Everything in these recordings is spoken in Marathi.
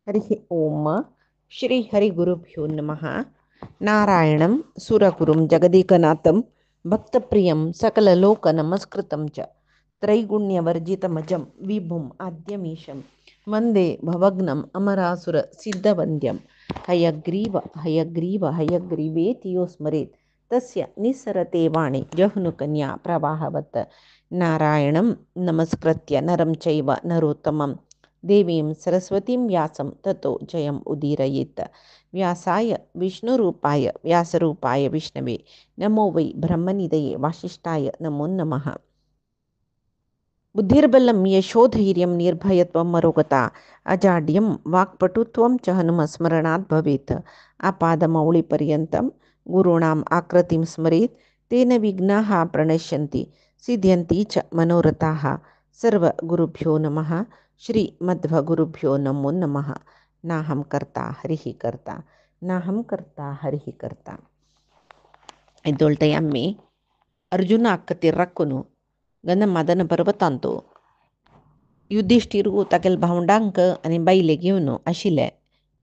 हरिः ओम श्री हरिगुरुभ्यो नमः। नारायणं सुरगुरुं जगदीकनाथं भक्तप्रियं सकललोकनमस्कृतं च त्रैगुण्यवर्जितमजं विभुम् आद्यमीशं वन्दे भवग्नम् अमरासुरसिद्धवन्द्यं हयग्रीव हयग्रीव हयग्रीवेति यो स्मरेत् तस्य निस्सरते वाणि जह्नुकन्या प्रवाहवत्। नारायणं नमस्कृत्य नरं चैव नरोत्तमं देवीं सरस्वतीं व्यासं ततो जयम् उदीरयेत्। व्यासाय विष्णुरूपाय व्यासरूपाय विष्णवे नमो वै ब्रह्मनिधये वासिष्ठाय नमो नमः। बुद्धिर्बलं यशोधैर्यं निर्भयत्वं मरोगता अजाड्यं वाक्पटुत्वं च हनुमस्मरणात् भवेत्। आपादमौलिपर्यन्तं गुरूणाम् आकृतिं स्मरेत् तेन विघ्नाः प्रणश्यन्ति सिद्ध्यन्ति च मनोरथाः। सर्वगुरुभ्यो नमः। श्रीमद्भगुरुभ्यो नमो नमः। नाहं कर्ता हरिः कर्ता नाहं कर्ता हरिः कर्ता. इदोल्टयम्मी अर्जुन अक्कतिर्रक्कुनु गंध मदन पर्वतांतो युधिष्ठिरू तागेल भावंडांक आणि बाईले घेऊन आशिले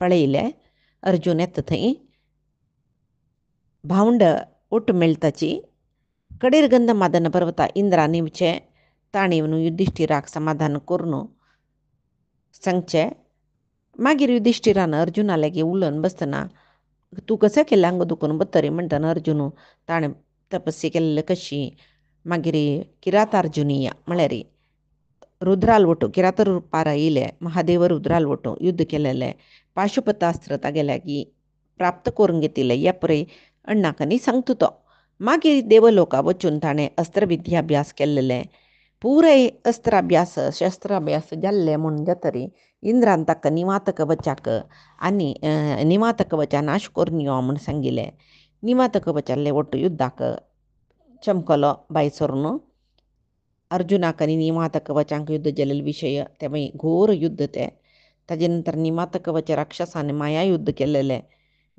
पळयले. अर्जुन येता थंय भावंड ಒಟ್ಟು ಮೆಳ್ತಾಚಿ ಕಡೀರ್ ಗಂಧ ಮದನ ಪರ್ವತ ಇಂದ್ರ ನಿವಚೆ ताणीवनु युधिष्ठिराक समाधान करून सांगचे. मागीर युधिष्ठिरान अर्जुनालेगे उलोवन बसतना तूं कसो केल्ले हांगा दुखून बतरी म्हणटना अर्जुनू ताणें तपस्या केल्ले कशी. मागीर किरातार्जुनीय म्हळ्यार रुद्राल वटू किरात रूपार येयले महादेव रुद्राल वटू युद्ध केलेले पाशुपतास्त्र तागेल्यागी प्राप्त करून घेतिल्ले ह्या पळय अण्णाकनी सांगता तो. मागीर देवलोका वचून ताणें अस्त्रविद्याभ्यास केल्लेले पुराय अस्त्राभ्यास शस्त्राभ्यास जाल्ले म्हूण जातरी इंद्रान ताका निवात कवचाक आनी निवात कवचा नाश करून यो म्हूण सांगिल्लें. निवात कवचाले वटू युद्धाक चमकलो बाय सरून अर्जुनाक आनी निवात कवचांक युद्ध जाल्ले विशय ते मागीर घोर युद्ध ते. ताजे नंतर निवात कवच राक्षसांनी माया युद्ध केलेले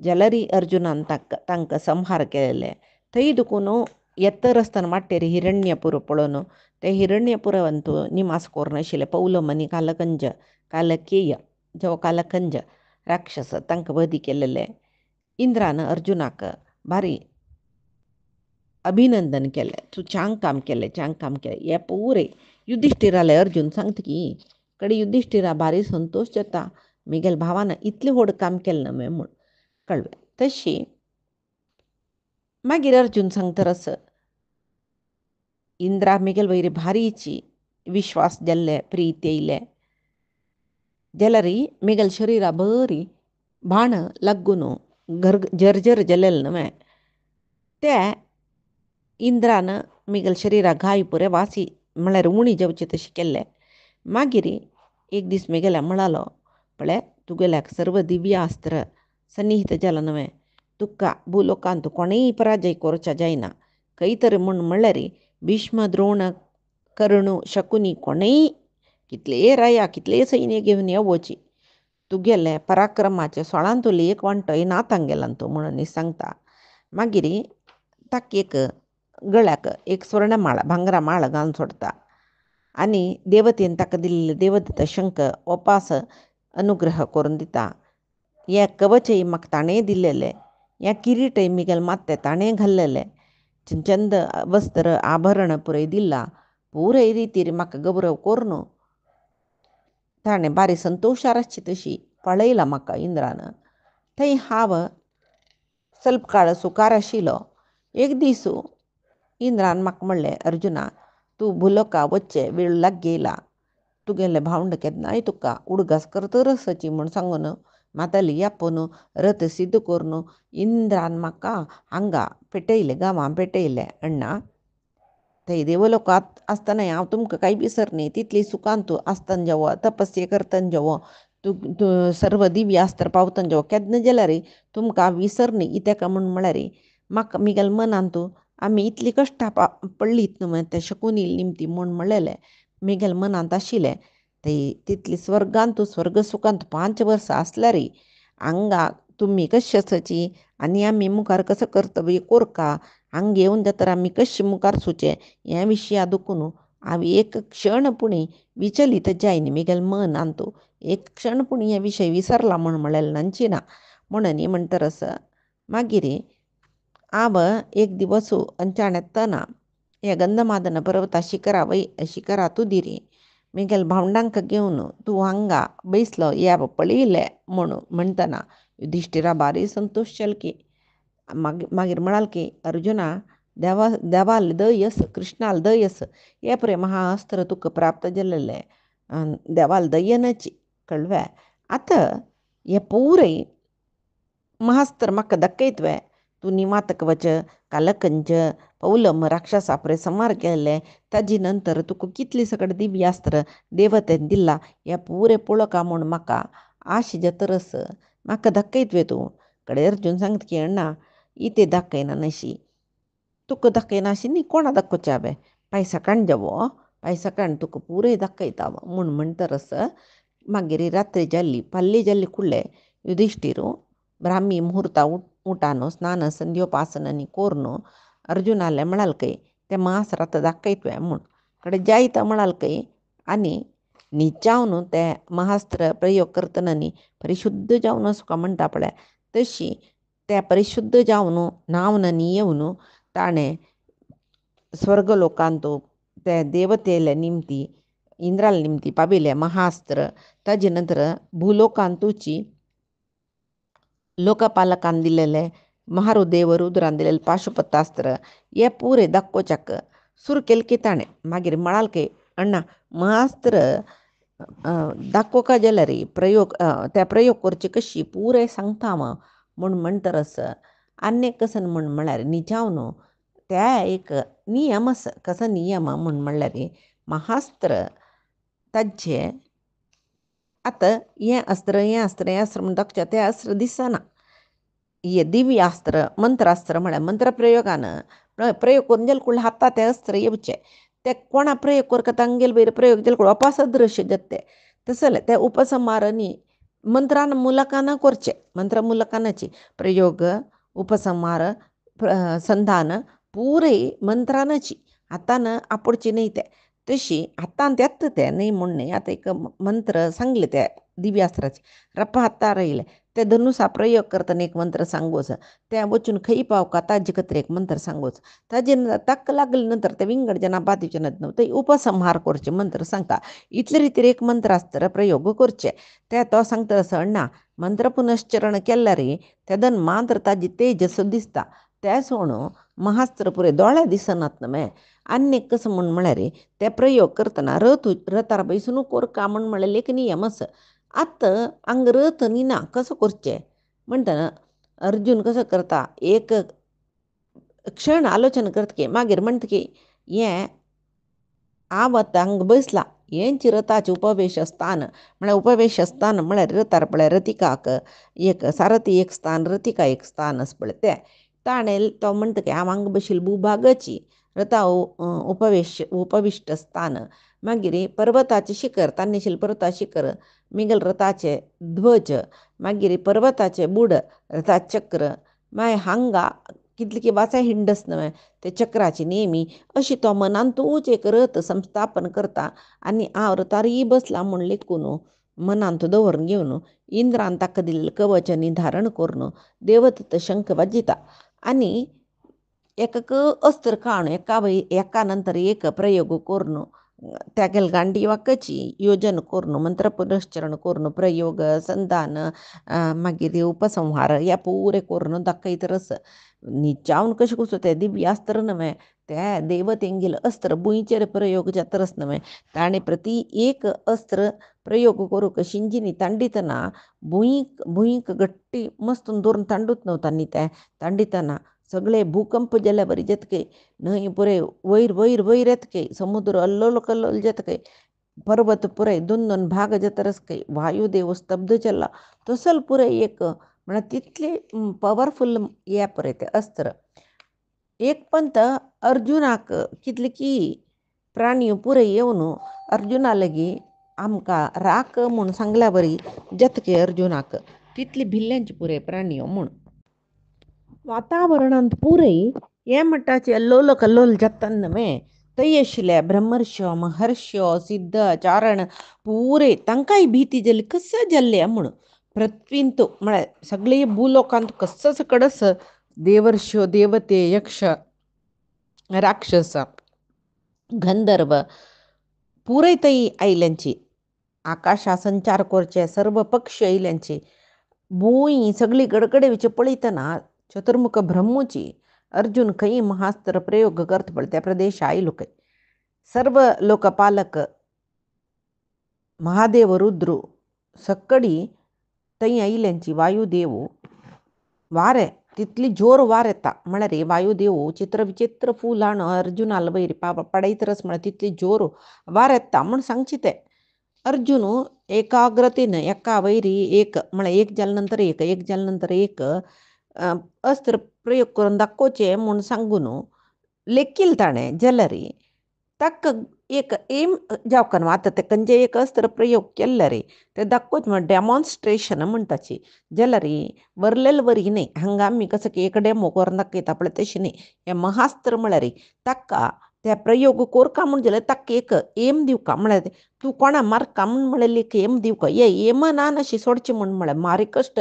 जाल्यारी अर्जुनान तांकां संहार केलेले. थंय दुखून एत्तर आसतना वाटेर हिरण्यपूर पळोवन ते हिरण्यपुरांतू निवास करून आशिल्ले पौलमनी कालकेय जो कालकंज राक्षस तांकां वधी केलेले. इंद्रान अर्जुनाक भारी अभिनंदन केलें. तूं छान काम केलें हे पुरे युधिष्ठिराले अर्जुन सांगता की कडे युधिष्ठिरा भारी संतोष जाता मिगेल भावान इतलें व्हड काम केलें न्हय म्हूण कळ्ळें. तशी मागीर अर्जुन सांगता इंद्रा मिगेल वयरी भारीची विश्वास जाल्ले प्रीत येयले जाल्यार मिगेल शरिरा बरी भाण लागून जर्जर जालेले न्हय ते इंद्रान मिगेल शरिराक घाय पुरे वासी म्हळ्यार उणी जावची तशें केल्ले. मागीर एक दीस मिगेल्या म्हणालो पळय तुगेल्याक सर्व दिव्य अस्त्र सन्निहित जालां न्हय तुका भूलोकांत कोणेय पराजय करचा जायना खंय तरी म्हूण म्हणल्यार भीष्म द्रोण कर्ण शकुनी कोणेय कितलेय राया कितलेय सैन्य घेवन येवची तुगेले पराक्रमाचे 16 एक वांटोय ना तांगेला तूं म्हणून सांगता. मागीर ताका एक गळ्याक एक स्वर्णमाळ भांगरा माळ घालून सोडता आनी देवतेन ताका दिल्ले देवदत्त शंख ओपास अनुग्रह करून दिता. हे कवचय म्हाका ताणें दिल्लेले हे किरीटय मिगेल मात्ते ताणें घाल्लेले चंद वस्त्र आभरण पुरय दिला पुरय रितीर म्हाका गौरव करून ताणें बारी संतोशार आसची तशी पळयला म्हाका इंद्रान. थंय हांव ಸ್ವಲ್ಪ काळ सुखार आशिल्लो. एक दीस इंद्रान म्हाका म्हणलें अर्जुना तूं भुलोका वच्चे वेळ लागी येयला तुगेले भावंड केन्नाय तुका उडगास करतर आसची म्हूण सांगून माताली आपूण रथ सिद्ध करून इंद्रान म्हाका हांगा पेटयलें गांवां पेटयलें. अण्णा थंय देवलोकांत आसतना हांव तुमकां कांय विसरनी तितली सुखान तूं आसतना जेवो तपस्या करतना जेवो तूं सर्व दिव्य अस्त्र पावतना जेवो केन्ना जाल्यार तुमकां विसरनी कित्याक म्हळ्यार म्हाका मिगेल मनान तूं आमी इतली कश्टां पडलीत न्हय ते शकुनी निमती म्हूण म्हणलेलें मिगेल मनांत आशिल्लें. थंय तितली स्वर्गांत स्वर्ग सुखांत 5 वर्सां आसल्यार हांगा तुमी कशी आसची आनी आमी मुखार कसो कर्तव्य करका हांगा येवन जाल्यार आमी कशें मुखार सुचे हे विशया दुखून हांव एक क्षण पुणी विचलित जायन मिगेल मन आणतो एक क्षण पुणी हे विशय विसरला म्हणलें नंची ना म्हणून म्हणटरस मागीर हांव एक दिवस अंचाणेतना हे गंधमादन पर्वता शिखरा तुदिरी मिगेल भावंडांक घेवन तूं हांगा बैसलो हे पळयलें म्हणटना युधिष्ठिरा बारी संतोश जाली मागीर म्हणाल की अर्जुना देवाल दयस कृष्णाल दयस हे पळय महाअस्त्र तुका प्राप्त जाल्लें देवाल दयनची कळ्ळें आतां हे पुरय महास्त्र म्हाका दाखयतवे तूं निवातक वच कालकंच पौलम राक्षसा पळय संहार केल्ले ताजे नंतर तुका कितली सकट दिव्यास्त्र देवतेन दिला हे पुरे पळोवका म्हूण म्हाका आश जतरस म्हाका दाखयतवे तूं कडे अर्जून सांगता की अण्णा इथे दाखयना नशी तुका दाखयना अशी न्ही कोणा दाखोवचें हांवें पायसकाण जावो पायसकाण तुका पुरय दाखयता म्हूण म्हणटरस मागीर रात्री जाल्ली पाल्ली जाल्ली कुळ्ळे युधिष्ठिरू ब्राह्मी मुहूर्ता उठानो स्नान संध्योपासनांनी कोरनो अर्जुनाले म्हणालकय ते महास्रात दाखयतवे म्हूण कडे जायता म्हणालकय आनी न्ही ते महास्त्र प्रयोग करतना न्ही परिशुद्ध जावन वचका म्हणटा पळय तशी ते परिशुद्ध जावन न्हांवन न्ही येवन ताणें स्वर्गलोकांत ते देवतेले निमती इंद्राल निमती पाविल्लें महास्त्र ताजे नंतर भूलोकांतूची लोकपालकान दिलेले महारुदेव रुद्रान दिलेलें पाशुपतास्त्र हे पुरे दाखोवच्याक सुरू केलें की ताणें मागीर म्हणाल की अण्णा महास्त्र दाखोवका जाल्यार प्रयोग ते प्रयोग करचे कशी पुरे सांगता म्हूण म्हणटरस आनी कसन म्हूण म्हळ्यार न्हिजावन त्या एक नियमस कसो नियम म्हूण म्हणल्यार महास्त्र ताजे आतां हें अस्त्र म्हूण दाखोवचें तें अस्त्र दिसना हे दिव्यास्त्र मंत्रास्त्र म्हळ्यार मंत्र प्रयोगान प्रयोग करून जाल्यार कुळ्ळे हाता तें अस्त्र येवचें ते कोणा प्रयोग करता तांगेले वयर प्रयोग जाल्यार कुळ्ळे अपसदृश्य जाता तसले ते उपसंहार न्ही मंत्रान मुलकान करचें मंत्र मुलकानाची प्रयोग उपसंहार संधान पुरय मंत्रानची हातान आपुडची न्ही ते तशी हातान येता ते न्ही म्हूण न्ही आतां एक मंत्र सांगले ते दिव्यास्त्राचे रप्पा हातार येयले ते धनुसा प्रयोग करतना एक मंत्र सांगोच ते वचून खंय पावका ताजे खातीर एक मंत्र सांगोच ताजे ताका लागले नंतर ते विंगड जना बादीचे न्हू ते उपसंहार करचे मंत्र सांगता इतले रितीर एक मंत्रास्त्र प्रयोग करचे ते तो सांगता असं अण्णा मंत्र पुनश्चरण केल्यार तेदन मात्र ताजी तेजस दिसता ते सोण महास्त्र पुरे दोळे दिसनात न्हय आनी कसं म्हूण म्हळ्यार ते प्रयोग करतना रथार बैसून कोरका म्हूण म्हळ्यार एक नियमस आतां हांगा रथ न्हिना कसो करचें म्हणटना अर्जून कसो करता एक क्षण आलोचना करता की मागीर म्हणटा की हें हांव आतां हांगा बसला हेंच रथाचें उपवेश स्थान म्हळ्यार उपवेश स्थान म्हळ्यार रथार पळय रथिकाक एक सारथी एक स्थान रथिका एक स्थान आसा पळय तें ताणें तो म्हणटा की हांव हांगा बशिल्लो भूभागाची रथा उपविश्ट स्थान मागीर पर्वताचें शिखर तान्नेशिल्लें पर्वता शिखर मिगेल रथाचे ध्वज मागीर पर्वताचे बुड रथाचें चक्र मागीर हांगा कितले की वाचा हिंडस न्हय ते चक्राची नेमी अशी तो मनान तूंच एक रथ संस्थापन करता आनी हांव रथारय बसला म्हूण लेखून मनांत दवरून घेवन इंद्रान ताका दिल्लें कवच आनी धारण करून देवदत्त शंख वाजयता आनी एक अस्त्र काडून एका नंतर एक प्रयोग करून त्यागेल गांडीवाकाची योजन करून मंत्र पुनश्चरण करून प्रयोग संधान मागीर उपसंहार हे पुरे करून दाखयतरस न्हिजावन कशें कसो तें दिव्यास्त्र न्हय ते देवतेंगेल अस्त्र भुंयचेर प्रयोग जातरस न्हय ताणें प्रती एक अस्त्र प्रयोग करूंक शिंजिनी तांडितना भुंयक गट्टी मस्तून दवरून तांडूत नव्हता न्ही ते तांडितना सगळे भूकंप जाल्या बरी जातके न्हंय पुरे वयर वयर वयर येतके समुद्र अल्लोल कल्लोल जातके पर्वत पुरे दोन भाग जातरस काही वायुदेव स्तब्ध जाल्ला तसल पुरे एक म्हळ्यार तितली पवरफूल हे पळय तें अस्त्र एक पंत अर्जुनाक कितले की प्राणी पुरे येवन अर्जुना लागीं आमकां राख म्हूण सांगल्या बरी जातके अर्जुनाक तितली भिल्ल्यांचे पुरे प्राणी म्हूण वातावरणांत पुरय हे मट्टाचे अल्लोल कल्लोल जाता न्हय थंय आशिल्ले ब्रह्मर्षो महर्षो सिद्ध चारण पुरे तांकांय भीती जाली कसं जाल्ले म्हूण पृथ्वींत म्हळ्यार सगळे भूलोकांत कसं सकडस देवर्ष्यो देवते यक्ष राक्षस गंधर्व पुरय थंय आयल्यांची आकाशा संचार करचे सर्व पक्षी आयल्यांची भूंय सगळी गडगडे पळयतना चतुर्मुख ब्रह्मूची अर्जुन खंय महास्त्र प्रयोग करता पळय त्या प्रदेश आयलो खंय सर्व लोकपालक महादेव रुद्र सक्कडी थंय आयल्यांची वायुदेव वारें तितली जोर वार येता म्हळ्यार वायुदेव चित्र विचित्र फुलां अर्जुनाला वयर पडयतरच म्हळ्यार तितली जोर वार येता म्हूण सांगची ते अर्जुन एकाग्रतेन एका वैरी एक म्हळ्यार एक जाले नंतर एक जाले नंतर एक अस्त्र प्रयोग करून दाखोवचे म्हूण सांगून लेखील ताणें जाल्यार ताका एक एम जावकन आतां ते खंयचे एक अस्त्र प्रयोग केल्ले रे ते दाखोवचे म्हण डेमॉन्स्ट्रेशन म्हणटाची जाल्यार वरलेले वरी न्ही हांगा आमी कसो की एक डेमो करून दाखयता पळय तशें न्ही हें महास्त्र म्हळ्यार ताका ते प्रयोग कोरका म्हूण जाल्यार ताका एक एम दिवका म्हळ्यार तूं कोणा मारका म्हूण म्हळ्यार एक एम दिवका हे एमनान अशी सोडचें म्हूण म्हळ्यार मारी कश्ट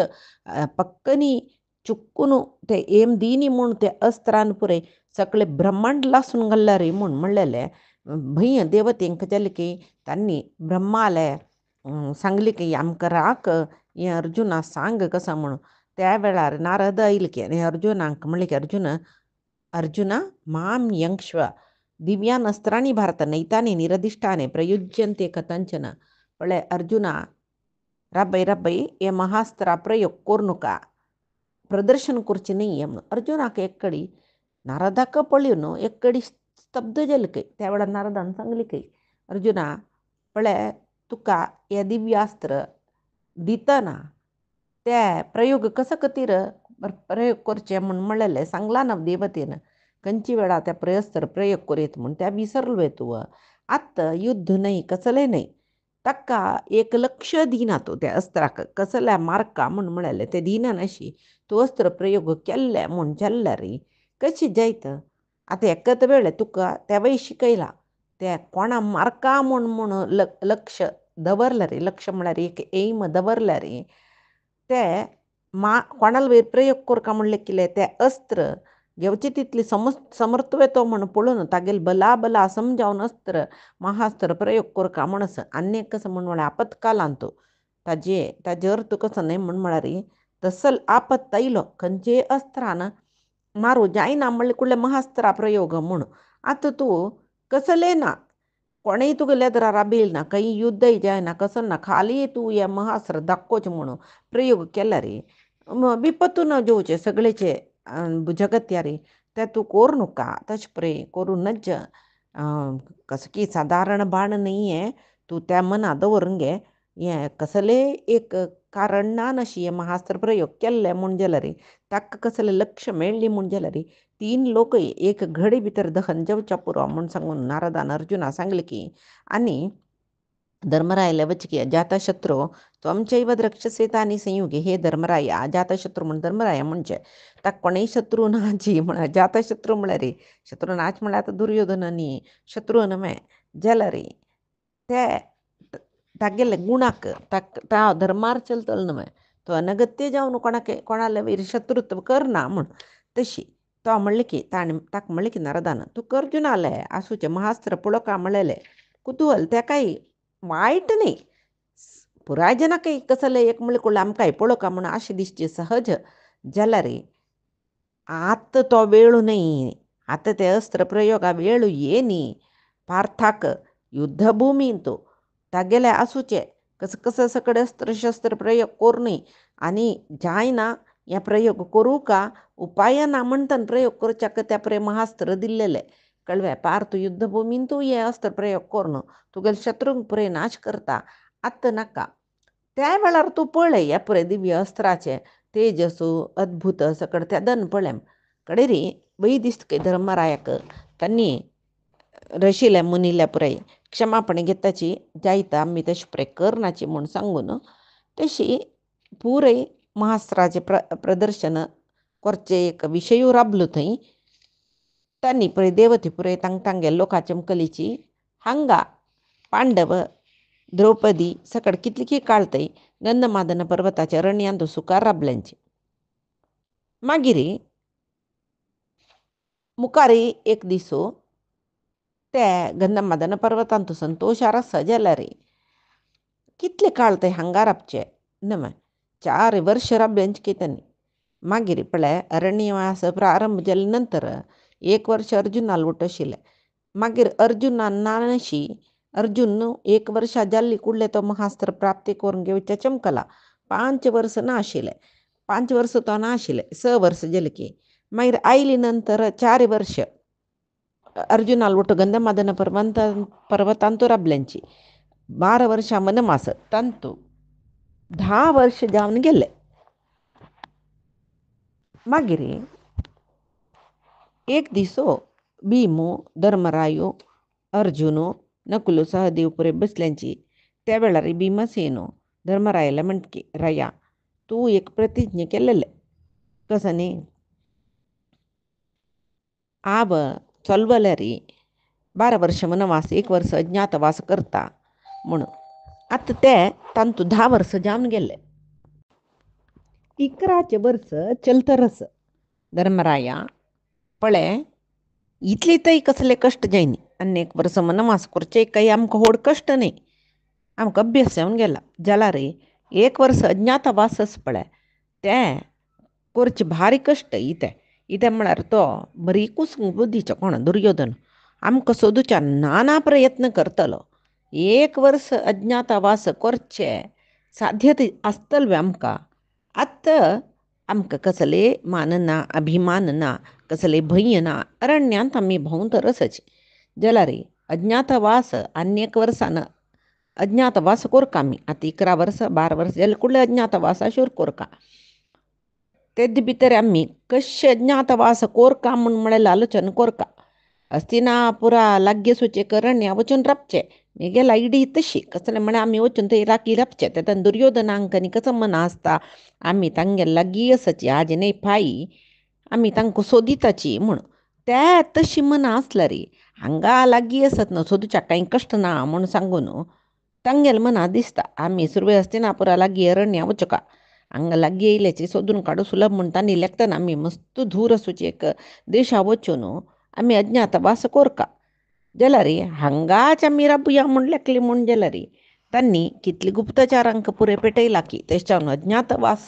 पक्कनी चुकून ते एम दिनी म्हूण ते अस्त्रान पुरय सगळे ब्रह्मांड लासून घाल्ला रे म्हूण म्हणलेले भंय देवतेंक जालें की तांणी ब्रह्माले सांगलें की आमकां राक हें अर्जुना सांग कसा म्हणून त्या वेळार नारद आयले की आनी अर्जुनाक म्हणलें की अर्जुना माम यंक्ष्व दिव्यान अस्त्रांनी भारत नैताने निरदिष्टाने प्रयुज्यंते कथंचन पळय अर्जुना रब्बय हे महास्त्रा प्रयोग कोरनुका प्रदर्शन करचें न्ही म्हणून अर्जुनाक एक कडी नारदाक पळयून एक कडी स्तब्ध जाले खंय त्या वेळार नारदान सांगलें खंय अर्जुना पळय तुका हें दिव्यास्त्र दितना ते प्रयोग कसो खातीर प्रयोग करचे म्हूण म्हणलेलें सांगला ना देवतेन खंयची वेळा त्या अस्त्र प्रयोग करीत म्हूण त्या विसरलो तुवें आत्तां युद्ध न्ही कसलें न्ही ताका एक लक्ष दिना तूं त्या अस्त्राक कसल्या मारका म्हूण म्हळेलें तें दिना नाशी तूं अस्त्र प्रयोग केल्ले म्हूण जाल्यार कशी जायत आतां एकाच वेळ तुका त्या वय शिकयला ते कोणा मारका म्हूण लक्ष दवरला रे लक्ष म्हळ्यार एक एम दवरला रे ते कोणाला वयर प्रयोग करका म्हणलें कितें तें अस्त्र घेवचें तितली समर्थव येतो म्हूण पळोवन तागेले बला समजावन अस्त्र महास्त्र प्रयोग करका म्हणस आनी कसो म्हूण म्हळ्यार आपतकालांत ताजे अर्थ कसो न्ही म्हूण म्हळ्यार तसल आपत आयलो खंयचे अस्त्रान मारूं जायना म्हणलें कुठले महास्त्रा प्रयोग म्हूण आतां तूं कसलें ना कोणेय तुका लेदरा राबयल ना खंय युद्धय जायना कसो ना खाली तूं हें महास्त्र दाखोवचें म्हणून प्रयोग केला रे विपत्तू न जेवचे सगळेचे जगत्यारी ते तूं कोरनुका तशें प्रे करून नज कसो की सादारण बाण न्ही हें तूं त्या मना दवरून घे हें कसले एक कारण ना नशी हें महास्त्र प्रयोग केल्ले म्हूण जाल्यार ताका कसलें लक्ष मेळ्ळी म्हूण जाल्यार 3 लोक एक घडी भितर दहन जेवच्या पुरो म्हूण सांगून नारदान अर्जुना सांगलें की आनी धर्मरायले वच की अजातशत्रू त्वमचैव द्रक्षसेतानी संयुगे हे धर्मराय अजातशत्रू म्हूण धर्मराया म्हणचे ताका कोणेय शत्रू नाची म्हण अजातशत्रू म्हळ्यार शत्रू नाच म्हळ्यार आतां दुर्योधन न्ही शत्रू न्हय जाल्यार ते तागेले गुणाक ता धर्मार चलतलो न्हय तो अनगत्य जावन कोणाले वयर शत्रुत्व करना म्हूण तशी तो म्हणलें की ताका म्हणलें की नारदान तुका अर्जुनाले आसूचें महास्त्र पळोवका म्हणलेलें कुतूहल तेकाय वायट न्ही पुराय जनाकय कसलें एक म्हणलें कळ्ळें आमकांय पळोवका म्हूण आशा दिसची सहज जाल्यार आतां तो वेळ न्ही आतां ते अस्त्र प्रयोगा वेळ येनी पार्थाक युद्धभुमींत तागेले आसूचे कसो सकड अस्त्र शस्त्र प्रयोग कोरूनी आनी जायना हे प्रयोग करूं का उपाय ना म्हणटन प्रयोग करच्याक त्या महास्त्र दिल्लेले कळ्ळें पार्थ युद्धभुमींत तूं हे अस्त्र प्रयोग कोरून तुगेले शत्रूंक पुरे नाश करता आत्तां नाका त्या वेळार तूं पळय हे पुरे दिव्य अस्त्राचे तेजसू अद्भुत सकड त्या दन पळय कडेन रे वय दिसता धर्मरायाक तांणी रशिल्ल्या मुनिल्या पुराय क्षमापण घेताची जायता आमी तशें पुराय करनाची म्हूण सांगून तशी पुरय महास्त्राचें प्रदर्शन करचें एक विशयूय राबलो थंय तांणी पळय देवती पुरय तांगे लोका चमकलीची हांगा पांडव द्रौपदी सकड कितली काळतय गंधमादन पर्वताच्या रण्यांदो सुकार राबल्यांची. मागीर मुखारी एक दिसो ते गंधमादन पर्वतांतू संतोषार सजला रे कितले काळतय हांगा राबचे नम 4 वर्ष राबल्यांची केतनी. मागीर पळय अरण्यवास प्रारंभ जाले नंतर 1 वर्ष अर्जुनाल वट आशिल्ले. मागीर अर्जुनाशी अर्जुन 1 वर्षा जाल्ली कुडले तो महास्त्र प्राप्ती करून घेवचे चमकला. 5 वर्ष ना आशिल्ले. 5 वर्ष तो ना आशिल्ले 6 वर्ष जाले की. मागीर आयली नंतर 4 वर्ष अर्जुनाल वट गंधमादन पर्वतांतू राबल्यांची. 12 वर्षा मनमास तांतू 10 वर्ष जावन गेले. मागीर एक दिसो भीमो धर्मरायो अर्जुनो नकुलो सहदेव पुरे बसल्यांची. त्या वेळार भीमसेनो धर्मरायाला म्हणटकी राया तू एक प्रतिज्ञ केलेले कसं न्ही आब चलवले रे 12 वर्ष वनवास 1 वर्ष अज्ञातवास करता म्हणून. आता ते तांतू 10 वर्ष जावन गेले. 11 वर्ष चलतरस धर्मराया पळय इतले तरी कसले कष्ट जायनी. आनी 1 वर्ष वनवास करचे काही आमकां व्हड कष्ट न्ही. आमकां अभ्यास जावन गेला जाल्यार 1 वर्ष अज्ञातवासच पळय ते करचे भारी कष्ट. इते म्हळ्यार तो बरी कुसंग बुद्धीचो कोण दुर्योधन आमकां सोदूच्या नाना प्रयत्न करतलो. 1 वर्ष अज्ञातवास करचे साध्य आसतले आमकां. आतां आमकां कसले मान ना अभिमान ना कसले भंय ना अरण्यांत आमी भोंवतरच जाल्यार अज्ञातवास आनी 1 वर्सान अज्ञातवास कोरका आमी. आतां 11 वर्स 12 वर्स जाले कुडले अज्ञातवासा शोर कोरका. तेद भितर आमी कशे अज्ञातवास कोरका म्हळ्यार आलोचन कोरका. हस्तिनापुरा लागीं सुचेक अरण्या वचून राबचे. म्हगेली आयडी तशी कसलें म्हळ्यार आमी वचून थंय राखी राबचे. तेन्ना दुर्योधनांक आनी कसो मन आसता आमी तांगे लागीं आसची आजने फाई आमी तांकां सोदिताची म्हूण. ते तशी मन आसला रे हांगा लागीं आसत न्हू सोदूच्या कांय कश्ट ना म्हूण सांगून तांगेले मना दिसता आमी सुरवे हस्तिनापुरा लागीं अरण्या वचका. हांगा लागीं येयल्याची सोदून काडूं सुलभ म्हूण तांणी लेखतना आमी मस्त दूर सुचेक देशा वचून आमी अज्ञातवास कोरका. जाल्यार हांगाच आमी राबुया म्हूण लेखले म्हूण जाल्यार तांणी कितले गुप्तचारांक पुरे पेटयला की तेच्यान अज्ञातवास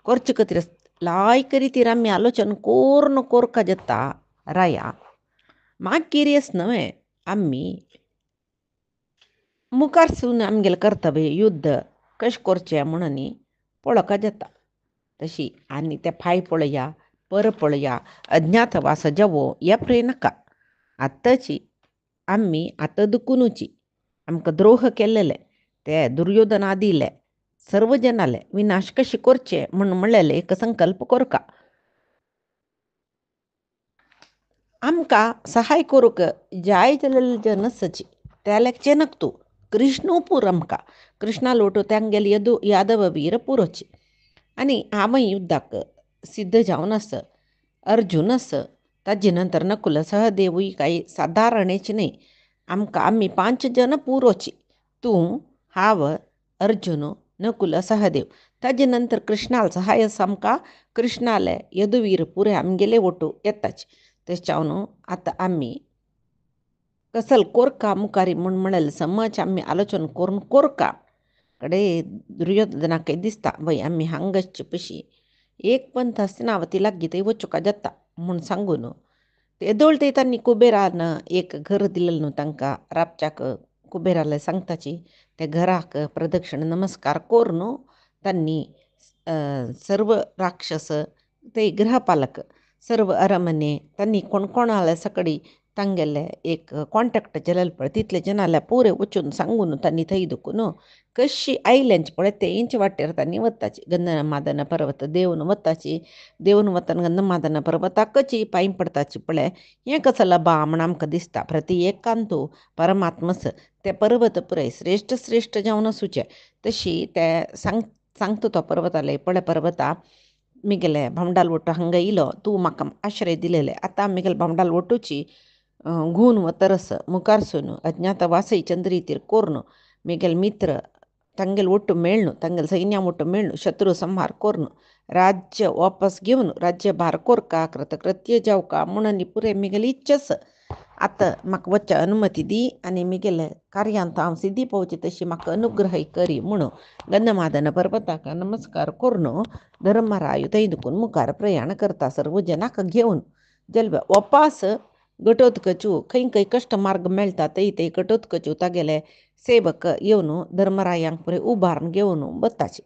करचे खातीर लायक रितीर आमी आलोचन कोरून कोरका जाता राया. मागीर न्हय आमी मुखार सून आमगेलें कर्तव्य युद्ध कशें करचें म्हणून पळोवका जाता. तशी आनी ते फाय पळया पर पळया अज्ञातवास जावो ह्या प्रे नाका. आतांची आमी आतां दुखुनूची आमकां द्रोह केल्लेले ते दुर्योधना दिले सर्व जनाले विनाश कशें करचे म्हूण म्हणलेले एक संकल्प कोरका. आमकां सहाय करूंक जाय जाल्ले जन आसची त्या लेखचे नकतू कृष्ण पूर आमकां कृष्णा लोटो तांगेले यादव वीर पुरोची. आनी आमी युद्धाक सिद्ध जावन आस अर्जुन आस ताजे नंतर नकुल सहदेवूय काही सादारणेची न्ही. आमकां आमी 5 जन पुरोची तूं हांव अर्जुन नकुल सहदेव. ताजे नंतर कृष्णाल सहाय आसा आमकां कृष्णाले यदुवीर पुरे आमगेले वटू येताच. तेच्यान आतां आमी कसल कोरका मुखारी म्हूण म्हणलें समज आमी आलोचन करून कोरका. कडे दुर्योधनाक दिसता वय आमी हांगाच पशी एक पंथ हस्तिनावती लागीं थंय वचूंका जाता म्हूण सांगून येदोळ थंय तांणी कुबेरान एक घर दिलेलें न्हू तांकां राबच्याक. कुबेराले सांगताची ते घराक प्रदक्षिण नमस्कार करून तांणी सर्व राक्षस ते ग्रहपालक सर्व अरमने तांणी कोण कोणाले सकडी तांगेले एक कॉन्टॅक्ट जालेले पळय तितले जनाले पुरे वचून सांगून तांणी थंय दुखून कशी आयल्यांची पळय ते इंच वाटेर तांणी वताची. गंधमादन पर्वत देंवन वताची. देंवन वतना गंधमादन पर्वताकची पांय पडताची पळय हें कसलो बा म्हण आमकां दिसता. प्रती एकांतू परमात्मस ते पर्वत पुरय श्रेश्ठ श्रेश्ठ जावन आसूचे. तशी ते सांगता तो पर्वताले पळय पर्वता मिगेले भामडाल वटू हांगा इलो तूं म्हाका आश्रय दिलेले आतां मिगेल भामडाल वटूची घून व तरस मुखारसून अज्ञात वासई चंद्रीतीर कोर्न मिगेल मित्र ತಂಗೆಲ್ ಒಟ್ಟು ಮೇಳ್ನು ತಂಗೆಲ್ ಸೈನ್ಯ ಒಟ್ಟು ಮೇಳ್ನು ಶತ್ರು ಸಂಹಾರ ಕೋರ್ನು ರಾಜ್ಯ ವಾಪಸ್ घेवन राज्य भार कोरका कृतकृत्य जावका म्हणून पुरे मिगेल इच्छस आतां म्हाका वच्चे अनुमती दी आनी मिगेल कार्यांत हांव सिद्धी पावची तशी म्हाका अनुग्रह करी म्हणून गंधमादन पर्वताक नमस्कार करून धर्मराय थंय दुखून मुखार प्रयाण करता सर्व जनाक घेवन जल्ब वापस घटोत्कचू खंय खंय कश्ट मार्ग मेळटा थंय थंय घटोत्कचू तागेले सेवक येवन धर्मरायांक पुरे उबारून घेवन बत्ताचे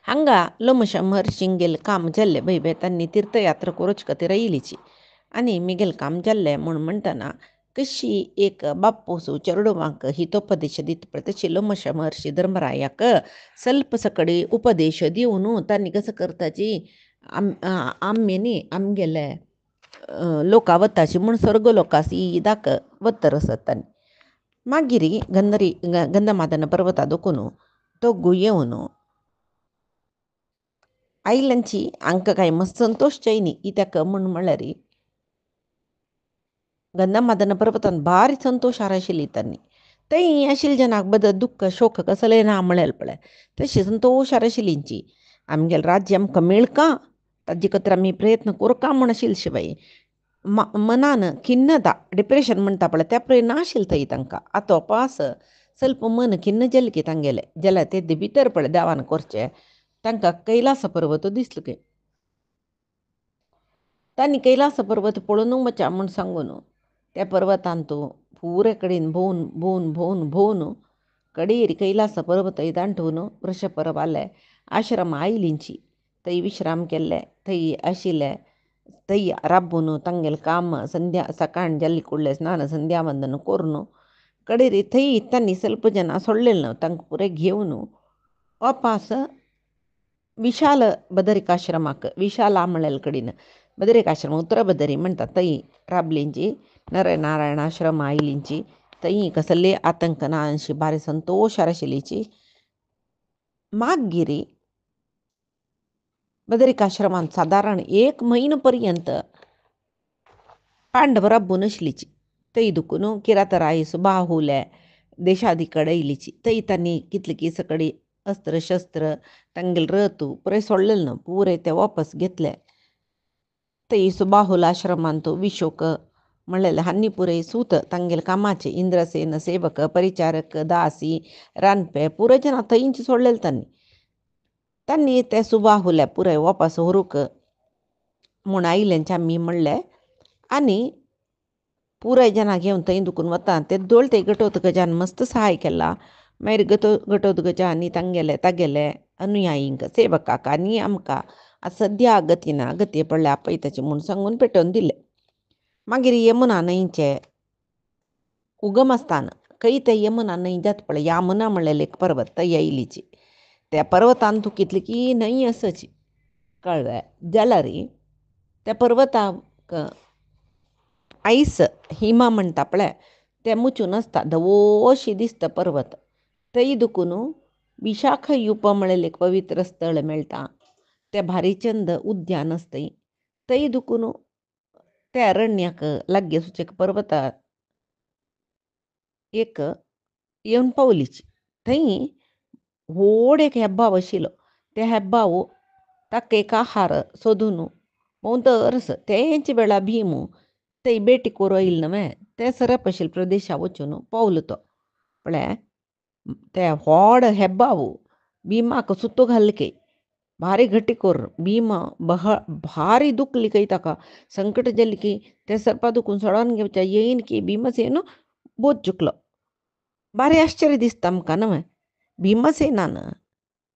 हांगा लोमश महर्षींक गेले काम जाल्ले बैबे तांणी तीर्थयात्रा करूच खातीर आयलीची आनी मिगेल काम जाल्लें म्हूण म्हणटना कशी एक बापूसू चेडवांक हितोपदेश दिता तशी लोमश महर्षी धर्मरायाक ಸ್ವಲ್ಪ सकडी उपदेश दिवन तांणी कसं करताची आम्मेनी आमगेले लोका वताची म्हूण सर्ग लोका सीदाक वत्तर आसत तांणी मागिरी गंधमादन पर्वता दुखून तो येवन आयल्यांची हांकां कांय मस्त संतोश चैनी कित्याक म्हणल्यार गंधमादन पर्वतान भारी संतोशार आशिल्ली तांणी थंय आशिल्ले जनाक बद्दल दुख्ख शोक कसलें ना म्हणलें पळय तशी संतोशार आशिल्लींची आमगेलें राज्य आमकां मेळका ताजे खातीर आमी प्रयत्न करका म्हण आशिल्ले शिवाय मनान खिन्नता डिप्रेशन म्हणटा पळय त्या पळय नाशिल्लें थंय तांकां आतोपास ಸ್ವಲ್ಪ मन खिन्न जालें की तांगेलें जाल्यार तें भितर पळय देवान करचें तांकां कैलास पर्वत दिसलो की तांणी कैलास पर्वत पळोवन वचा म्हूण सांगून त्या पर्वतांत पुरे कडेन भोवन कडेर कैलास पर्वत दांटून वृषपर्वाले आश्रम आयलींची थंय विश्राम केल्ले थंय आशिल्ले थंय राबून तांगेलें काम संध्या सकाळ जाल्ली कुडलें स्नान संध्या वंदन करून कडेर थंय तांणी ಸ್ವಲ್ಪ जनां सोडलेलें तांकां पुरे घेवन वापस विशाल बदरिकाश्रमाक विशाला म्हणलेले कडेन बदरिकाश्रम उत्तर बदरी म्हणटा थंय राबलींची नरनारायण आश्रम आयलींची थंय कसले आतंक ना अशी बारी संतोशार आशिल्लीची मागिरी बदरिकाश्रमांत सादारण 1 म्हयनो पर्यंत पांडव राबून आशिल्लीची थंय दुखून किरातराय सुबाहुले देशादी कडेन आयलीची थंय तांणी कितले की सकडी अस्त्र शस्त्र तांगेले रथ पुरे सोडलेले न्हू पुरे ते वापस घेतले थंय सुबाहुल आश्रमांत विशोक म्हणलेले हांनी पुरे सूत तांगेले कामाचे इंद्रसेन सेवक परिचारक दासी रांदपे पुरे जनां थंयच सोडलेले तांणी ते सुबाहुले पुरे वापस व्हरूंक म्हूण आयल्यांचे आमी म्हणलें आनी पुराय जनां घेवन थंय दुखून वता ते दोळ ते घटोत्कचान मस्त सहाय केला मागीर घटोत्कचांनी तागेले अनुयायींक सेवकाक आनी आमकां सद्या गती ना गती पडल्या आपयताची म्हूण सांगून पेटोवन दिले मागीर यमुना न्हंयचे उगमस्थान खंय ते यमुना न्हंय जाता पळय यामुना म्हणलेले एक पर्वत थंय आयलीची त्या पर्वतांत तूं कितली की न्हंय आसची कळ्ळें जाल्यार त्या पर्वताक आयस हिमा म्हणटा पळय ते मुचून आसता धवोशी दिसता पर्वत थंय दुखून विशाख युप म्हणलेलें एक पवित्र स्थळ मेळटा ते भारीचंद उद्यान आसता थंय दुखून ते अरण्याक लागीं सुचेक पर्वतार एक येवन पावलीची थंय व्हड एक हेब्बाव आशिल्लो ते हेब्बाव ताका एक आहार सोदून भोंवतरस तेंच वेळा भीम थंय बेटी करूं आयिल्लो न्हय ते सरप आशिल्ले प्रदेशा वचून पावलो तो पळय ते व्हड हेब्बाव भिमाक सुतो घाल की भारी घटी कोर भीम भारी दुखली की ताका संकट जाली की ते सरपा दुखून सोडोन घेवच्या येयन की भीमसेन बोध चुकलो भारी आश्चर्य दिसता आमकां न्हय भीमसेनान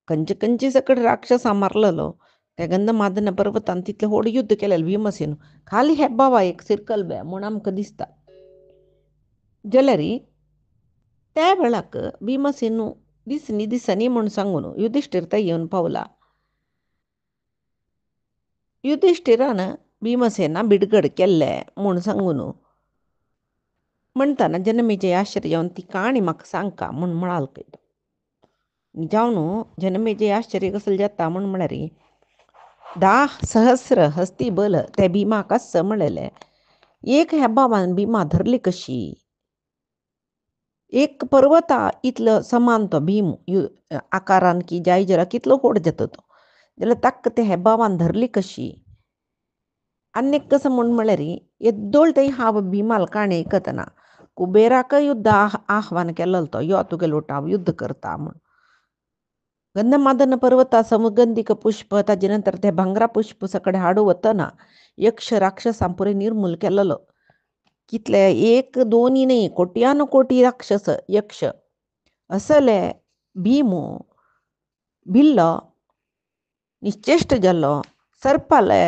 खंयचे सकट राक्षसां मारलेलो त्या गंधमादन पर्वतान तितलें व्हड युध्द केलेलें भीमसेन खाली हेब्बावा एक सिरकल म्हूण आमकां दिसता जाल्यार त्या वेळाक भीमसेन दिसनी म्हूण सांगून युधिष्ठीर थंय येवन पावला युधिष्ठिरान भीमसेना बिडगड केल्लें म्हूण सांगून म्हणटना जन्मेजय आश्रयान ती काणी म्हाका सांगका म्हूण म्हणालो जावन जनमेजय आश्चर्य कसले जाता म्हळ्यार 10,000 हस्ती बल ते भिमाक आस म्हणलेले. एक हेबावान भिमा धरली कशी. एक पर्वता इतलो समान तो भीम आकारान की जायजरा कितलो व्हड जाता तो जाल्यार ताका ते हेबावान धरली कशी. आनीक कसं म्हळ्यार येद्दोळ थंय हांव भिमाल काणी आयकतना कुबेराक युद्ध आव्हान केल्लो तो यो तुगेलो वांगडा हांव युद्ध करता म्हूण. गंधमादन पर्वता समगंधिक पुष्प ताजे नंतर ते भांगरा पुष्प सकಡೆ हाडू वतना यक्ष राक्षसां पुरे निर्मूल केल्लो. कितले एक दोनी न्ही कोट्यान कोटी राक्षस यक्ष असले भीम भिल्लो निश्चेश्ट जाल्लो. सर्पाले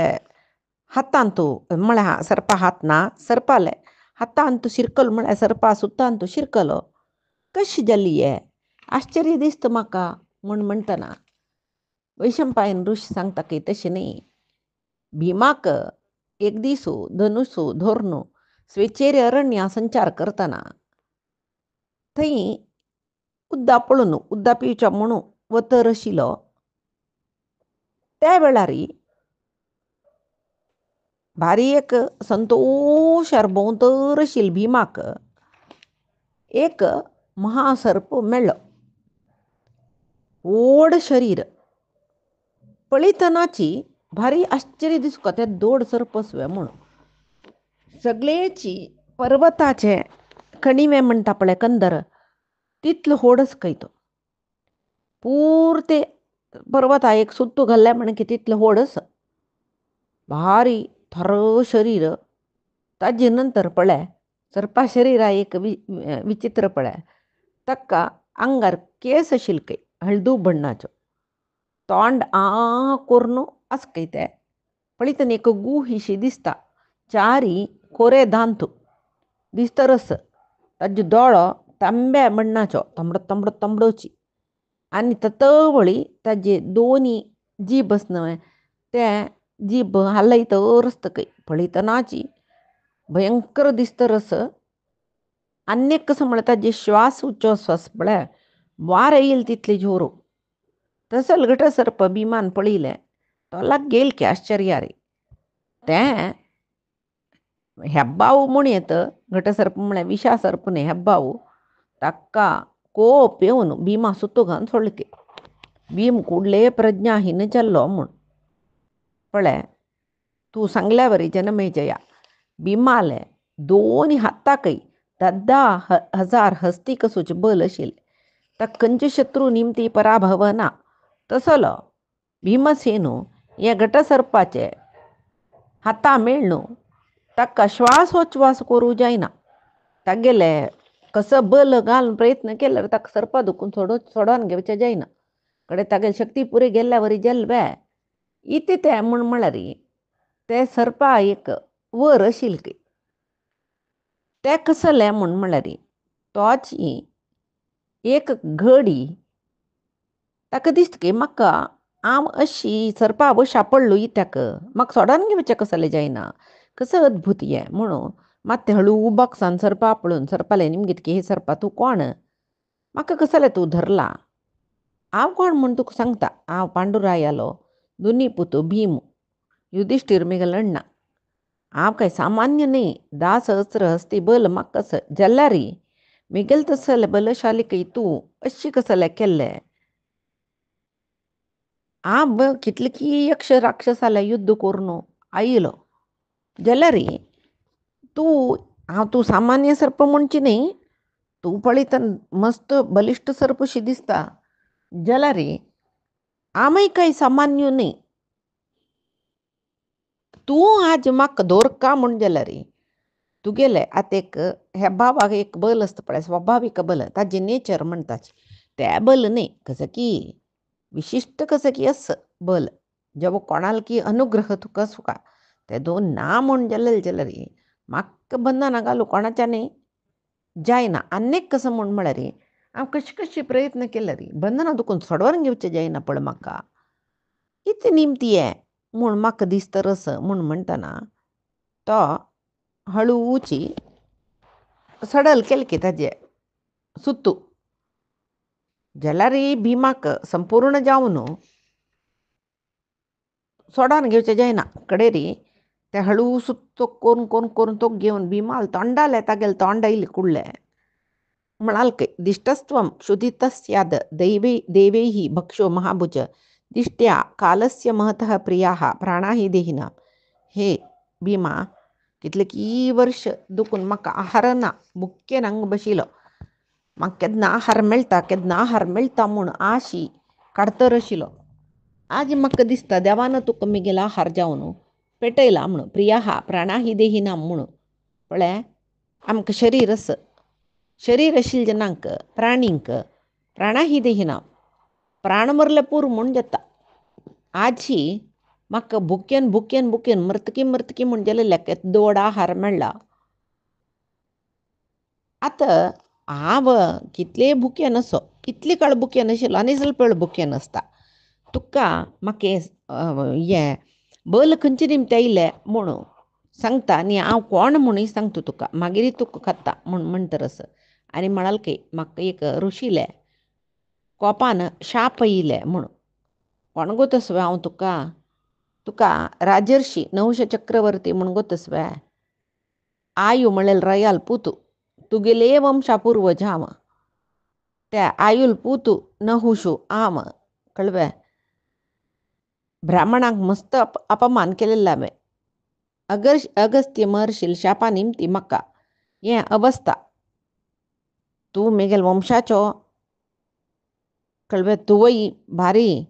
हातांतू म्हळ्यार सर्पा हात ना सर्पाले हातांतू शिरकलो म्हळ्यार सर्पा सुतांतू शिरकलो. कशी जाली हे आश्चर्य दिसता म्हाका म्हूण म्हणटना वैशंपायन ऋषी सांगता की तशें न्ही. भिमाक एक दिसू धनुसू धोरण स्वेचेर अरण्या संचार करतना थंय उद्दा पळोवन उद्दा पिवच्या म्हणून वतर आशिल्लो. त्या वेळार भारी एक संतोशार भोंवतर आशिल्ल्या भिमाक एक महासर्प मेळ्ळो. व्हड शरीर पळयतनाची भारी आश्चर्य दिसता ते दोड सर्प असवे म्हणून. सगळेची पर्वताचे कणिवे म्हणटा पळय कंदर तितलो व्हडस खंय तो. पुर्ते पर्वता एक सुत्तू घाल्ल्या म्हण की तितलो व्हडस भारी थर शरीर. ताजे नंतर पळय सर्पा शरिरा एक विचित्र पळय ताका आंगार केस आशिल्ले हळदू बण्णाच्यो. तोंड करून आसकय ते पळयतना एक गुहीशी दिसता. चारी कोरे दांत दिसतरस ताजे दोळो तांब्या बण्णाच्यो तंबडोची आनी ततवळी ताजे दोनी जीब न्हय ते जीब हालयतर आसतकय पळयतनाची भयंकर दिसतरस. आनीक कसं म्हळ्यार ताजे श्वास उच्चश्वास पळय वार येईल तितले जोरू. तसो घट सर्प भिमान पळयलें तो गेल की आश्चर्यारी. तें हेब्बाव म्हूण येत घटसर्प म्हळ्यार विशा सर्प न्ही हेब्बाव ताका कोप येवन भिमा सुतो घावन सोडले. भीम कुडले प्रज्ञाहीन जाल्लो म्हूण. पळय तूं सांगल्या वरी जनमेजया भिमाले दोनी हाताकय 10,000 हस्ती कसूचे बल आशिल्ले. ताका खंयचे शत्रू निमती पराभव ना. तसलो भीमसेनू हे घटसर्पाचे हाता मेळ्ळू ताका श्वासोच्छ्वास करूं जायना. तागेले कसं बल घालून प्रयत्न केल्यार ताका सर्पा दुखून सोडोन घेवचें जायना. कडेन तागेले शक्ती पुरे गेल्ल्या वरी जाल्ले बे इते ते म्हळ्यार ते सर्पा एक वर आशिल्ले. ते कसले म्हळ्यार तोची एक घडी ताका दिसता की म्हाका हांव अशी सर्पा वशा पडलो इत्याक म्हाका सोडोन घेवचें कसले जायना. कसं अद्भुत हें म्हणून मात ते हळू बोक्सान सर्पा पळोवन सर्पाले निमगीत की हे सर्पा तूं कोण म्हाका कसले तूं धरला. हांव कोण म्हूण तुका सांगता हांव पांडुरायालो दोनी पुतू भीम युधिश्टीर मिगल अण्णा. हांव काय सामान्य न्ही 10,000 हस्ती बल म्हाका कसं जाल्यार मिगेल तसले बलशाली कय तूं अशी कसले केल्ले. हांव कितले की यक्ष राक्षसाले युद्ध करून आयलो जाल्यार तूं सामान्य सर्प म्हणची न्ही. तूं पळयतना मस्त बलिश्ट सर्पशी दिसता जाल्यार आमय काय सामान्य न्ही. तूं आज म्हाका दोरका म्हूण जाल्यार तुगेले आतां एक हे बाबाक एक बल आसता पळय स्वाभाविक बल ताजे नेचर म्हणटाचे ते बल न्ही कसं की विशिष्ट कसं की असं बल जेवो कोणाल की अनुग्रह तुका सुका ते दोन ना म्हूण जाल्यार म्हाका बंधना घालूं कोणाच्यानी जायना. आनीक कसं म्हळ्यार हांव कशी प्रयत्न केल्यार बंधना दुखून सोडोन घेवचें जायना पळय म्हाका. इतली निमती हें म्हूण म्हाका दिसतरस म्हूण म्हणटना तो हळूची सडल केले की ताजे सुतू जलारी भीमाक संपूर्ण जावन सोडान घेवचें जायना कडेरी ते हळू सुत्तो करून तो घेवन भीमाल तोंडाले तागेले तोंड इल्ले कुडले म्हणालके दिष्टस्त्वं क्षुधितस्याद देवैः भक्षो महाभुज दिष्ट्या कालस्य महतः प्रियाः प्राणाहि देहिना हे भीमा कितलेकी वर्ष दुखून म्हाका आहार ना बुक्केन हांगा बशिलो म्हाका केन्ना आहार मेळटा म्हूण आशी काडतर आशिलो आज म्हाका दिसता देवान तुका मिगेला आहार जावन पेटयला म्हणून प्रियाहा प्राणाही देहिना म्हणून पळय आमकां शरीर आशिल्ले जनांक प्राणींक प्राणाही देहिना प्राण मरले पूर म्हूण जाता आजी म्हाका भुकेन मरतकी म्हूण जाल्यार लेकेत दोड आहार मेळ्ळा आतां हांव कितले भुकेन असो कितले काळ भुकेन आशिल्लो आनी ಸ್ವಲ್ಪ वेळ भुकेन आसता तुका म्हाका हें बल खंयचे निमते आयले म्हूण सांगता आनी हांव कोण म्हणून सांगता तुका मागीर तुका खाता म्हूण म्हणटरस आनी म्हणाल की म्हाका एक ऋषीले कोपान शाप येयले म्हूण कोण गोतसवे हांव तुका राजर्षी नहुश चक्रवर्ती म्हूण गोतसवे आयु म्हळ्यार रयाल पुतू तुगेले वंशा पूर्वज हांव त्या आयुल पुतू नहुशू हांव कळ्ळें ब्राह्मणांक मस्त अपमान केलेले हांवें अगस्त्य महर्षील शापा निमती म्हाका हें अवस्था तूं मेगेल वंशाचो कळ्ळें तुवय भारी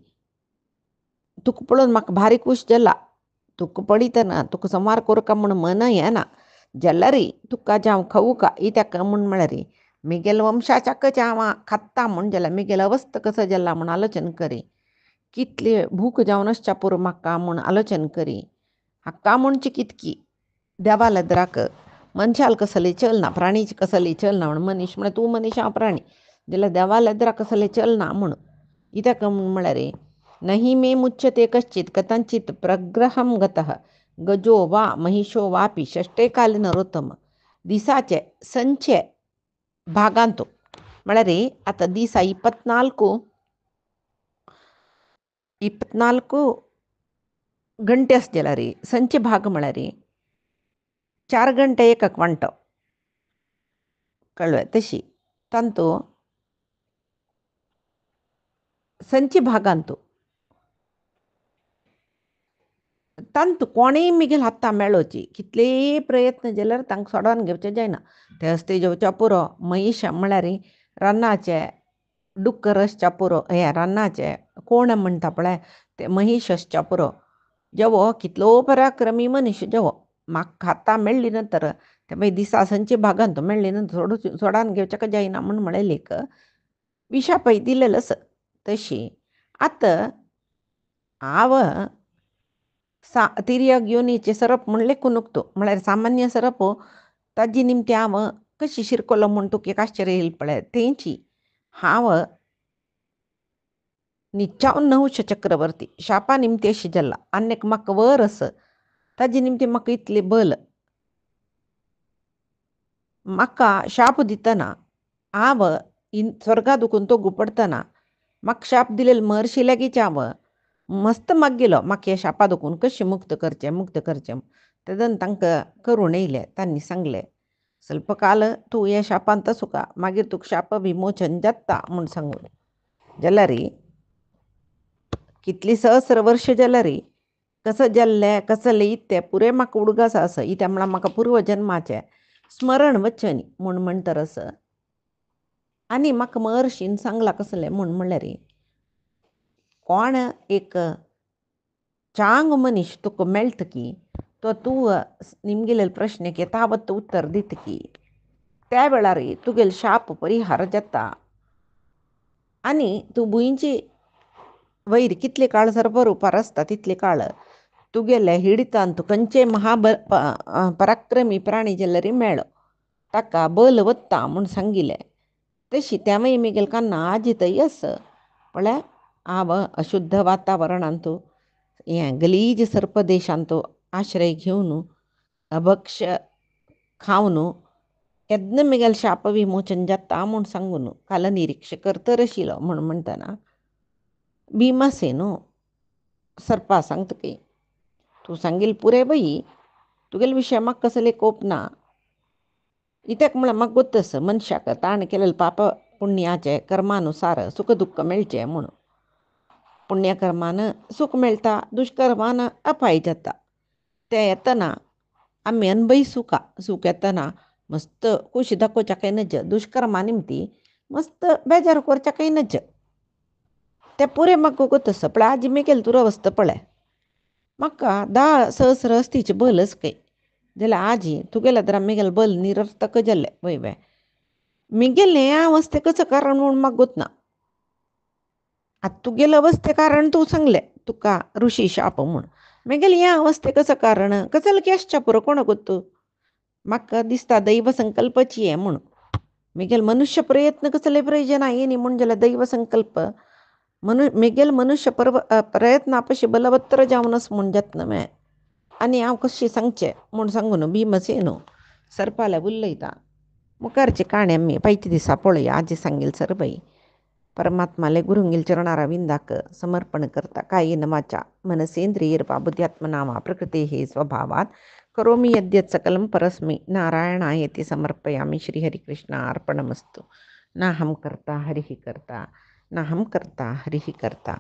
तुका पळोवन म्हाका भारी खूश जाला तुका पडितना तुका संवार करूं का म्हूण मन येना जाल्यारी तुका जावं खावू का इत्याक म्हूण म्हळ्यार मिगेल वंशाच्याकच हांव खात्ता म्हूण जाल्यार मिगेल अवस्थ कसो जाला म्हूण आलोचन करी कितले भूक जावन आसच्या पुरो म्हाका म्हूण आलोचन करी हक्का म्हणची कितकी देवा लेद्राक मनशाल कसले चलना प्राणीची कसले चलना म्हण मनीस म्हळ्यार तूं मनीस हांव प्राणी जाल्यार देवा लेद्राक कसले चलना म्हूण इत्याक म्हळ्यार नहि मे मुच्यते कश्चित कथंचित प्रग्रहं गतः गजो वा महिषो वापि षष्ठे काले नरोत्तम दिसाचे संचे भागांतो म्हळ्यार आता दिसा 24 ಗಂಟೆ असतेला रे संचे भाग म्हळ्यार 4 ಗಂಟೆ एकक वांटो कळ्ळें तशी तांतू संचे भागांतू तांतू कोणेय मिगेल हाता मेळोची कितले प्रयत्न जाल्यार तांकां सोडोन घेवचें जायना ते हस्ते जेवच्या पुरो महिश म्हळ्यार रानाचे डुक्कर आसच्या पुरो हे रानाचे कोण म्हणटा पळय ते महिश आसच्या पुरो जेवो कितलो पराक्रमी मनीस जेवो म्हाका हाता मेळ्ळी नंतर ते मागीर दिसा संचे भागांत मेळ्ळी नंतर सोडान घेवचें जायना म्हूण म्हळेलेक विशापय दिलेलो तशी आतां हांव तिर्यक योनीचे सरप म्हूण लेखून उक्तो म्हळ्यार सामान्य सरप ताजे निमते हांव कशी शिरकोलो म्हूण तुका एक आश्चर्य येयलें पळय तेंची हांव निच्चावन नहुश चक्रवर्ती शापा निमते अशी जाला आनीक म्हाका वर आस ताजे निमते म्हाका इतले बल म्हाका शाप दितना हांव स्वर्गा दुखून तो गुपडतना म्हाका शाप दिलेलो महर्शी लागींचे हांव मस्त मागेलो म्हाका हे शापा दुखून कशें मुक्त करचें तेदन तांकां करूण येयलें तांणी सांगलें ಸ್ವಲ್ಪ काल तूं हे शापांत आसुका मागीर तुका शाप विमोचन जाता म्हूण सांगून जाल्यार कितली सहस्र वर्ष जाल्यार कसं जाल्लें कसलें इत्तें पुरे म्हाका उडगास आसा इत्या म्हळ्यार म्हाका पूर्व जन्माचें स्मरण वच्चें न्ही म्हूण म्हणटरस आनी म्हाका महर्शीन सांगलां कसलें म्हूण म्हळ्यार कोण एक चांग मनीस तुका मेळटकी तो तूं निमगेले प्रश्नाक येतावत उत्तर दितकी त्या वेळार तुगेलो शाप परिहार जाता आनी तूं भुंयची वयर कितले काळ सरबर उपार आसता तितले काळ तुगेले हिडितांत खंयचे पराक्रमी प्राणी जाल्यार मेळ्ळो ताका बल वत्ता म्हूण सांगिल्लें तशी तेवय मिगेल कान्ना आजितय आस पळय हांव अशुद्ध वातावरणांत हें गलीज सर्पदेशांत आश्रय घेवन अभक्ष खावन यज्ञ मिगल शाप विमोचन जाता म्हूण सांगून कालनिरीक्ष करतर आशिल्लो म्हणून म्हणटना भीमासेनो सर्पा सांगतकी तूं सांगील पुरे बाई तुगेले विशय म्हाका कसले कोप ना इत्याक म्हळ्यार म्हाका गोत्तस मनशाक ताण केलेले पाप पुण्याचे कर्मानुसार सुख दुःख मेळचे म्हणून पुण्यकर्मान सुख मेळटा दुश्कर्मान अपाय जाता ते येतना आमी अनभयसू का सूख येतना मस्त खुशी दाखोवच्या काही नज दुष्कर्मा निमती मस्त बेजार करच्या काही नज ते पुरे म्हाका गोतस पण आजी मेगेल दुरवस्थ पळय म्हाका 10 सहस्र अस्तीचे बलच काही जाल्यार आजी तुगेले तर मेगेल बल निरर्थक जाल्ले वय वय मिगेल हें अवस्थेकच कारण म्हणून म्हाका गोतना आता तुगेले अवस्थे कारण तूं सांगलें तुका ऋषी शाप म्हूण मेगेल हें अवस्थेकच कारण कसले केसच्या पुरो कोण गोत्तू म्हाका दिसता दैव संकल्पची हें म्हूण मेगेल मनुष्य प्रयत्न कसले प्रयोजना येनी म्हूण जाल्यार दैव संकल्प मेगेल मनुष्य प्रयत्न आपशी बलवत्तर जावनच म्हूण जातना मे आनी हांव कशें सांगचें म्हूण सांगून भीमसेनो सर्पाला उलयता मुखारची काणी आमी पायच्या दिसा पळोवया आजी सांगील सरबाई परमात्माले गुरुंगेल चरणारा विंदाक समर्पण करता कायेन वाचा मनसेंद्रियर्वा बुद्ध्यात्मना वा प्रकृते स्वभावात करोमि यद्यत् सकलं परस्मै नारायणायति समर्पयामि श्रीहरिकृष्णार्पणमस्तु नाहं कर्ता हरिः कर्ता नाहं कर्ता हरिः कर्ता।